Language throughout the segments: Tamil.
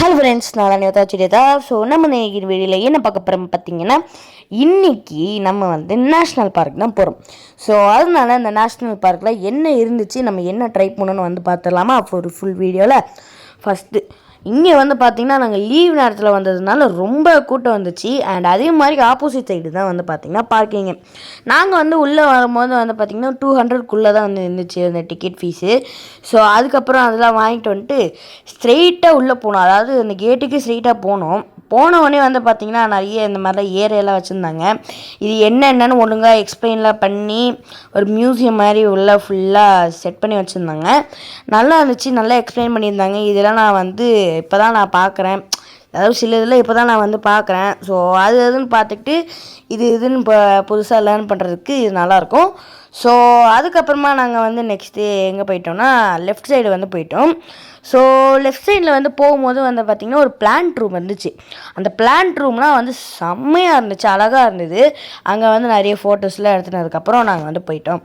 ஹலோ ஃப்ரெண்ட்ஸ், நான் யோதாச்சுரியா. ஸோ நம்ம இன்னைக்கு வீடியோவில் என்ன பார்க்க போகிறோம் பார்த்தீங்கன்னா, இன்றைக்கி நம்ம வந்து நேஷ்னல் பார்க் தான் போகிறோம். ஸோ அதனால அந்த நேஷ்னல் பார்க்கில் என்ன இருந்துச்சு, நம்ம என்ன ட்ரை பண்ணணும்னு வந்து பார்த்துடலாமா ஒரு ஃபுல் வீடியோவில். ஃபஸ்ட்டு இங்கே வந்து பார்த்திங்கன்னா நாங்கள் லீவ் நேரத்தில் வந்ததுனால ரொம்ப கூட்டம் வந்துச்சு. அண்ட் அதே மாதிரி ஆப்போசிட் சைடு தான் வந்து பார்த்திங்கன்னா பார்க்கிங்கு. நாங்கள் வந்து உள்ளே வரும்போது வந்து பார்த்திங்கன்னா 200க்குள்ளே தான் வந்து இருந்துச்சு அந்த டிக்கெட் ஃபீஸு. ஸோ அதுக்கப்புறம் அதெல்லாம் வாங்கிட்டு வந்துட்டு ஸ்ட்ரெயிட்டாக உள்ளே போனோம். அதாவது அந்த கேட்டுக்கு ஸ்ட்ரெயிட்டாக போனோடனே வந்து பார்த்திங்கன்னா நிறைய இந்த மாதிரிலாம் ஏரியாலாம் வச்சுருந்தாங்க. இது என்னென்னு ஒழுங்காக எக்ஸ்பிளைன்லாம் பண்ணி ஒரு மியூசியம் மாதிரி உள்ளே ஃபுல்லாக செட் பண்ணி வச்சுருந்தாங்க. நல்லா இருந்துச்சு, நல்லா எக்ஸ்பிளைன் பண்ணியிருந்தாங்க. இதெல்லாம் நான் வந்து இப்போ தான் நான் பார்க்குறேன், அதாவது சில இதில் இப்போ தான் நான் வந்து பார்க்குறேன். ஸோ அதுன்னு பார்த்துக்கிட்டு இதுன்னு இப்போ புதுசாக லேர்ன் பண்ணுறதுக்கு இது நல்லாயிருக்கும். ஸோ அதுக்கப்புறமா நாங்கள் வந்து நெக்ஸ்ட்டு எங்கே போயிட்டோம்னா லெஃப்ட் சைடு வந்து போயிட்டோம். ஸோ லெஃப்ட் சைடில் வந்து போகும்போது வந்து பார்த்திங்கன்னா ஒரு பிளான்ட் ரூம் இருந்துச்சு. அந்த பிளான்ட் ரூம்லாம் வந்து செம்மையாக இருந்துச்சு, அழகாக இருந்தது. அங்கே வந்து நிறைய ஃபோட்டோஸ்லாம் எடுத்துனதுக்கப்புறம் நாங்கள் வந்து போயிட்டோம்.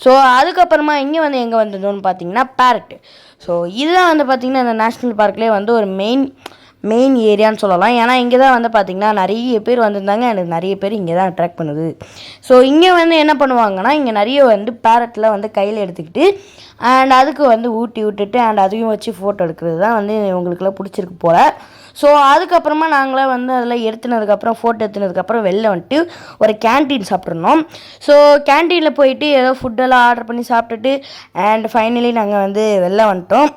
ஸோ அதுக்கப்புறமா இங்கே வந்து எங்கே வந்ததோன்னு பார்த்திங்கன்னா பேரட்டு. ஸோ இதுதான் வந்து பார்த்திங்கன்னா இந்த நேஷ்னல் பார்க்லேயே வந்து ஒரு மெயின் ஏரியான்னு சொல்லலாம். ஏன்னா இங்கே தான் வந்து பார்த்திங்கன்னா நிறைய பேர் வந்திருந்தாங்க. எனக்கு நிறைய பேர் இங்கே தான் அட்ராக்ட் பண்ணுது. ஸோ இங்கே வந்து என்ன பண்ணுவாங்கன்னா, இங்கே நிறைய வந்து பேரட்டில் வந்து கையில் எடுத்துக்கிட்டு அண்ட் அதுக்கு வந்து ஊட்டி விட்டுட்டு அண்ட் அதையும் வச்சு ஃபோட்டோ எடுக்கிறது தான் வந்து இவங்களுக்குலாம் பிடிச்சிருக்கு போல். ஸோ அதுக்கப்புறமா நாங்களாம் வந்து அதெல்லாம் ஃபோட்டோ எடுத்துனதுக்கப்புறம் வெளில வந்துட்டு ஒரு கேன்டீன் சாப்பிட்ருந்தோம். ஸோ கேன்டீனில் போயிட்டு ஏதோ ஃபுட்டெல்லாம் ஆர்டர் பண்ணி சாப்பிட்டுட்டு அண்ட் ஃபைனலி நாங்கள் வந்து வெளில வந்துட்டோம்.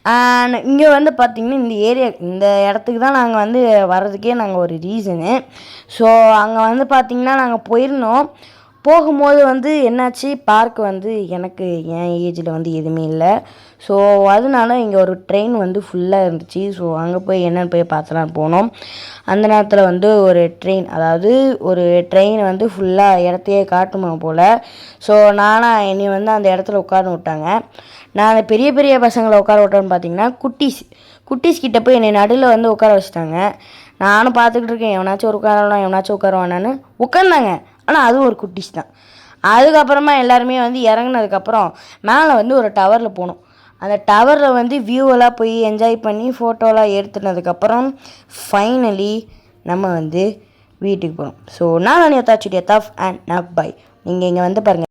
அண்ட் இங்கே வந்து பார்த்திங்கன்னா இந்த இடத்துக்கு தான் நாங்கள் வந்து வர்றதுக்கே நாங்கள் ஒரு ரீசனு. ஸோ அங்கே வந்து பார்த்திங்கன்னா நாங்கள் போயிருந்தோம். போகும்போது வந்து என்னாச்சு, பார்க் வந்து எனக்கு என் ஏஜில் வந்து எதுவுமே இல்லை. ஸோ அதனால இங்கே ஒரு ட்ரெயின் வந்து ஃபுல்லாக இருந்துச்சு. ஸோ அங்கே போய் என்னென்னு போய் பார்த்துலாம் போனோம். அந்த நேரத்தில் வந்து ஒரு ட்ரெயின் வந்து ஃபுல்லாக இடத்தையே காட்டுமா போல். ஸோ என்னை வந்து அந்த இடத்துல உட்கார விட்டாங்க. நான் பெரிய பெரிய பசங்களை உட்கார விட்டோன்னு பார்த்தீங்கன்னா குட்டீஸ் கிட்ட போய் என்னை நடுவில் வந்து உட்கார வச்சுட்டாங்க. நானும் பார்த்துக்கிட்டு இருக்கேன், எவனாச்சும் உட்காருவானான்னு உட்காந்தாங்க. ஆனால் அதுவும் ஒரு குட்டீஸ் தான். அதுக்கப்புறமா எல்லாருமே வந்து இறங்கினதுக்கப்புறம் மேலே வந்து ஒரு டவரில் போனோம். அந்த டவரில் வந்து வியூவெல்லாம் போய் என்ஜாய் பண்ணி ஃபோட்டோலாம் எடுத்துனதுக்கப்புறம் ஃபைனலி நம்ம வந்து வீட்டுக்கு போகிறோம். ஸோ நான் யோதாச்சுரியா அண்ட் நான் பை. நீங்கள் இங்கே வந்து பாருங்கள்.